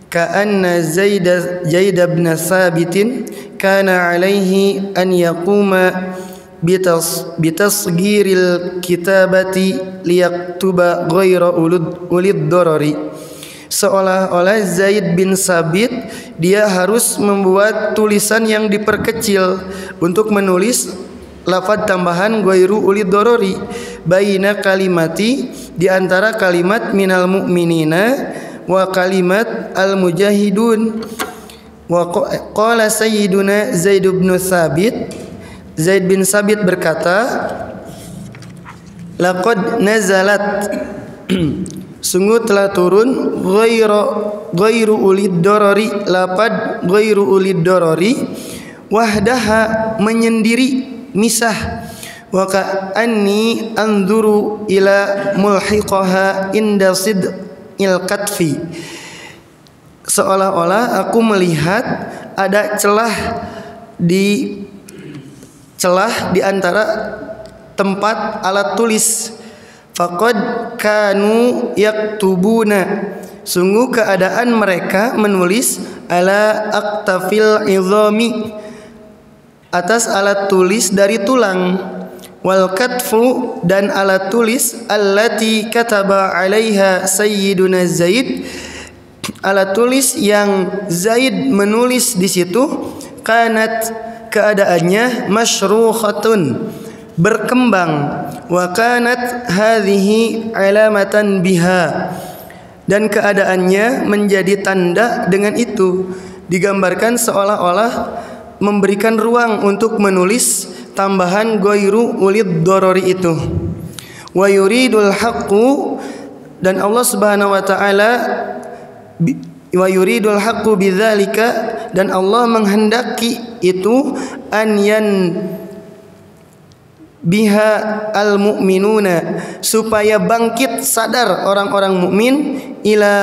Ka'anna Zaid bin Sabitin kana alaihi an yaquma bitasghiril kitabati liyaktuba ghaira ulid darari. Seolah-olah Zaid bin Sabit dia harus membuat tulisan yang diperkecil untuk menulis lafaz tambahan ghairu ulid darari baina kalimati, di antara kalimat minal mu'minina wa kalimat al mujahidun. Wa qala sayyiduna Zaid bin Sabit, Zaid bin Sabit berkata, laqad nazalat, sungguh telah turun ghairu ulid darari, lafaz ghairu ulid darari, wahdaha, menyendiri, misah. Wa ka'anni anzuru ila mulhiqaha inda sid'il katfi, seolah-olah aku melihat ada celah di antara tempat alat tulis. Faqad kanu yaktubuna, sungguh keadaan mereka menulis ala aktafil izami, atas alat tulis dari tulang. Wal katfu, dan alat tulis allati kataba alaiha sayyiduna Zaid, alat tulis yang Zaid menulis di situ, kanat, keadaannya masyrukhatun, berkembang, wa kanat hadhihi alamatan biha, dan keadaannya menjadi tanda dengan itu. Digambarkan seolah-olah memberikan ruang untuk menulis tambahan ghairu ulid darari itu. Wa yuridul haqqu, dan Allah Subhanahu wa taala wa yuridul haqqu bidzalika, dan Allah menghendaki itu anyan biha al mu'minuna, supaya bangkit sadar orang-orang mukmin, ila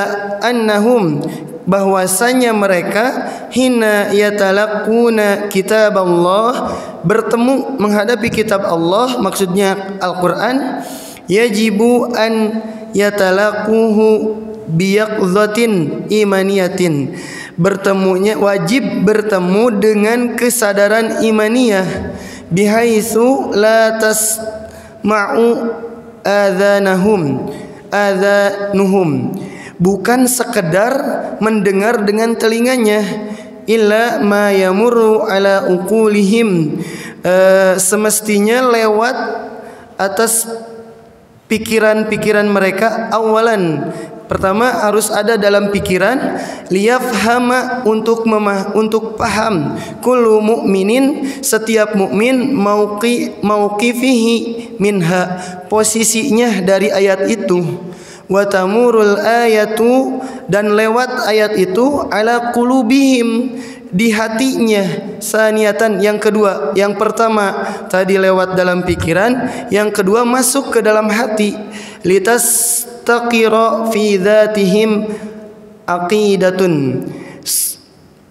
annahum, bahwasanya mereka hina yatalaquna kitab Allah, bertemu menghadapi kitab Allah, maksudnya Al-Qur'an, yajibu an yatalaquhu biyaqzatin imaniyatin, bertemunya wajib bertemu dengan kesadaran imaniyah, bihaitsu la tasma'u adzanuhum, bukan sekedar mendengar dengan telinganya, illa ma yamurru ala uqulihim, semestinya lewat atas pikiran-pikiran mereka. Awalan, pertama harus ada dalam pikiran, liyafhama, untuk paham, kullu mu'minin, setiap mukmin, mauqifihi minha, posisinya dari ayat itu. Wa tamurul ayatu, dan lewat ayat itu, ala qulubihim, di hatinya, saniyatan, yang kedua. Yang pertama tadi lewat dalam pikiran, yang kedua masuk ke dalam hati. Litastaqira fi dzatihim aqidatun,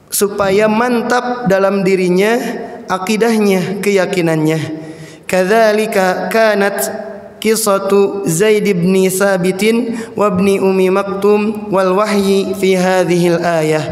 supaya mantap dalam dirinya akidahnya, keyakinannya. Kadzalika kanat qissatu Zaid bin Tsabitin wa ibni Ummi Maktum wal wahyi fi hadhihi al-ayah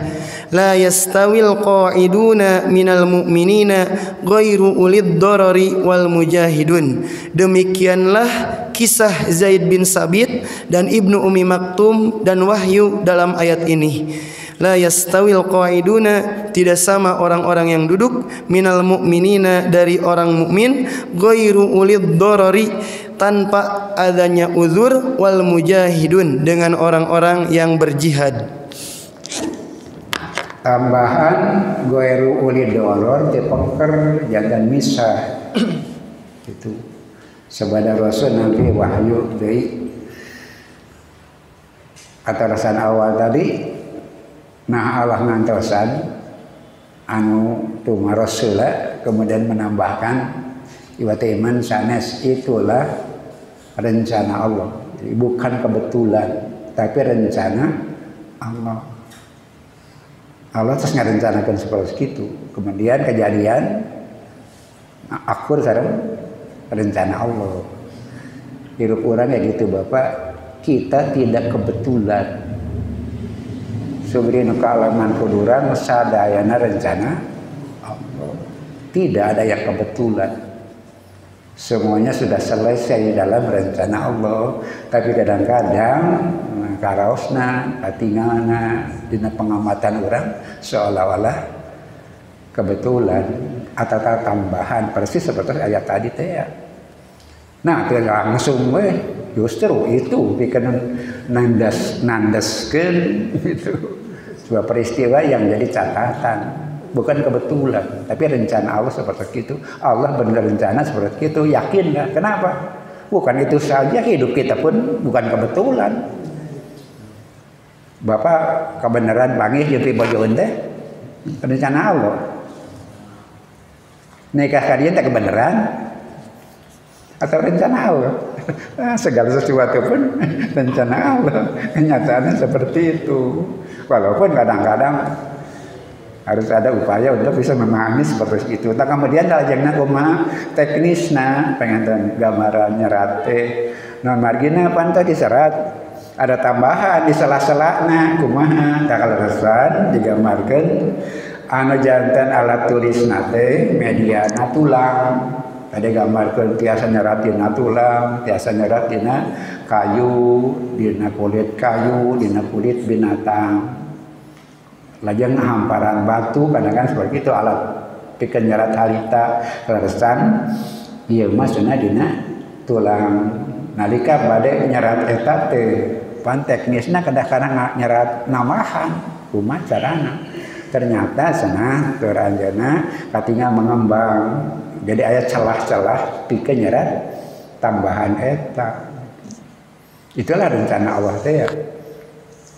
la yastawil qa'iduna minal mu'minina ghairu ulid darari wal mujahidun. Demikianlah kisah Zaid bin Sabit dan Ibnu Ummi Maktum dan wahyu dalam ayat ini. La yastawil qa'iduna, tidak sama orang-orang yang duduk, minal mu'minina, dari orang mukmin, ghairu ulid darari, tanpa adanya uzur, wal mujahidun, dengan orang-orang yang berjihad. Tambahan ghairu ulid darar dipeker jangan misah itu sabada Rasul nanti wahyu dari atarasan awal tadi. Nah Allah ngantosan anu tuma Rasulullah kemudian menambahkan iwat iman sanes itulah rencana Allah. Jadi bukan kebetulan tapi rencana Allah. Allah terus ngarencanakan seperti itu. Kemudian kejadian akur sareng rencana Allah. Hirup orang ya gitu Bapak, kita tidak kebetulan. Subri nukaalaman kuduran sadayana rencana Allah. Tidak ada yang kebetulan. Semuanya sudah selesai dalam rencana Allah. Tapi kadang-kadang karaosna, katingalna, dina pengamatan orang seolah-olah kebetulan atau tambahan persis seperti ayat tadi teh ya. Nah, teh langsung we justru itu bikin nandaskeun itu sebuah peristiwa yang jadi catatan, bukan kebetulan, tapi rencana Allah seperti itu. Allah benar rencana seperti itu, yakin nggak? Kenapa? Bukan itu saja, hidup kita pun bukan kebetulan. Bapak kebenaran panggil jeung bojoeun teh rencana Allah. Nikah kalian tak kebenaran atau rencana Allah? Segala sesuatu pun rencana Allah. Kenyataannya seperti itu. Walaupun kadang-kadang harus ada upaya untuk bisa memahami seperti itu. Tak kemudian lajengna kumaha teknisna pengen gambaran nyerat teh non margina pantau diserat. Ada tambahan di sela-selana kumaha takaleresan digambarkeun anu janten alat tulisna teh mediana tulang. Ada gambarkeun tiasa nyeratina tulang, tiasa nyeratina kayu, dina kulit kayu, dina kulit binatang. Lajeng hamparan batu kadang-kadang seperti itu alat pikeun nyerat harita leresan ieu mah cenah dina tulang. Nalika bade nyerat eta teh pan teknisna kadang-kadang nyerat namahan kumaha carana. Ternyata cenah teu anjeunna katingal mengembang. Jadi aya celah-celah pikeun nyerat tambahan eta. Itulah rencana Allah teh ya.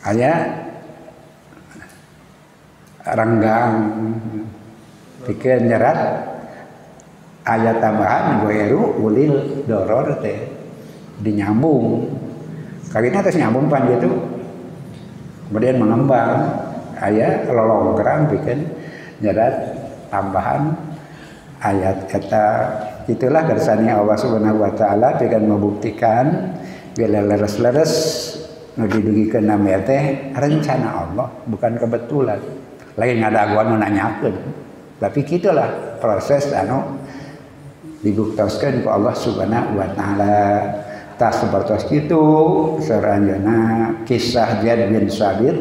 Aya ranggang pikeun nyerat aya tambahan ghairu ulil darar teh dinyambung. Kagina teh nyambung pan gitu. Kemudian mengembang aya lolongkrang pikeun nyerat tambahan ayat eta. Itulah kersani Allah Subhanahu wa taala pikeun membuktikan bila leres-leres nu didugikeun nama teh rencana Allah bukan kebetulan. Lain ngadaguan nu nanyakeun. Tapi kitulah proses anu dibuktikan ku Allah Subhanahu wa taala. Tak seperti itu seranjana kisah Zaid bin Sabit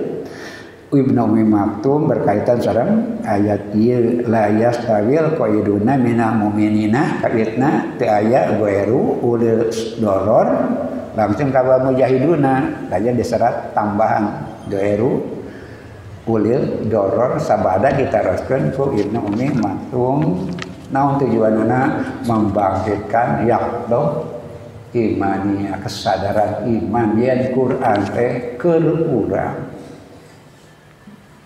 Ibnu Ummi Maktum berkaitan sareng ayat ieu la yastawil qaiduna minal mu'minina kaitna teu aya ghairu ulil darar langsung ka mujahiduna lajeng diserat tambahan ghairu ulil darar sabada diteruskeun ku Ibnu Ummi Maktum naon tujuanna membangkitkan yaqdo imania kesadaran iman yen Quran teh keur urang.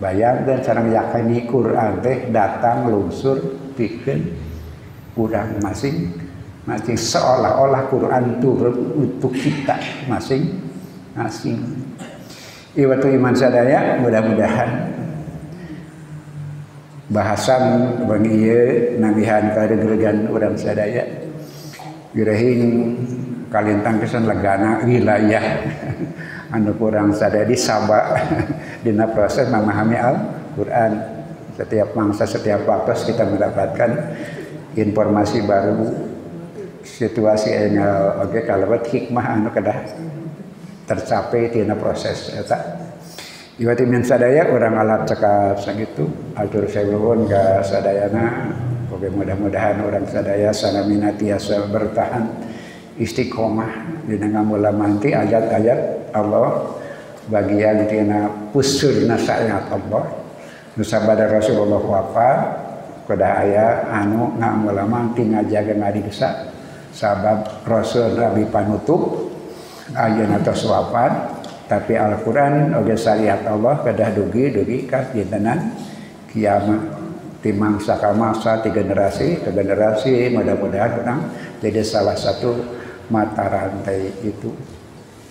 Bayangkeun sareng yakini Quran teh datang lungsur pikeun urang masing-masing seolah-olah Quran turun untuk kita masing-masing. Iwatu iman sadaya mudah-mudahan bahasan bagi ieu nabihan kadegeregan urang sadaya. Girahing kalintang pisan legana wilayah anu kurang sadaya sabak dina proses memahami Al-Qur'an. Setiap mangsa, setiap waktu kita mendapatkan informasi baru, situasi yang oke kalebet hikmah anu kedah tercapai tina proses eta. Iwati min sadaya urang alat cekap sakitu atur seweueun ka sadayana. Oke, mudah-mudahan orang sadaya sanamina tiasa bertahan istiqomah dina ngamulamanti ayat-ayat Allah bagian tina pusurna syariat Allah. Nu sabada Rasulullah wafat kuda aya anu ngamulamanti ngajaga ngadiksa sabab Rasul Nabi panutup ayeuna tos wafat. Tapi Al-Quran oge syariat Allah kedah dugi ka dintenan kiamat ti mangsa ka mangsa ti generasi ke generasi. Mudah-mudahan urang jadi salah satu mata rantai itu.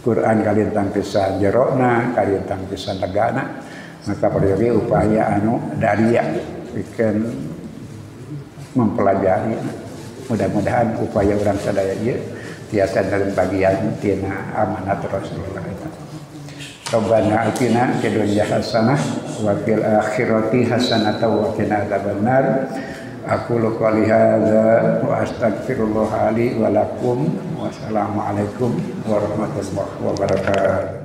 Quran kalintang pisan jerona, kalintang pisan legana. Maka perlu upaya anu daria bikin mempelajari. Mudah-mudahan upaya orang sadaya ieu tiasa dari bagian tina amanat Rasulullah itu. Rabbana atina fid dunya hasanah wa fil akhirati hasanah wa qina adzabannar. Aqulu qouli hadza wa astaghfirullah li wa lakum. Wassalamu alaikum warahmatullahi wabarakatuh.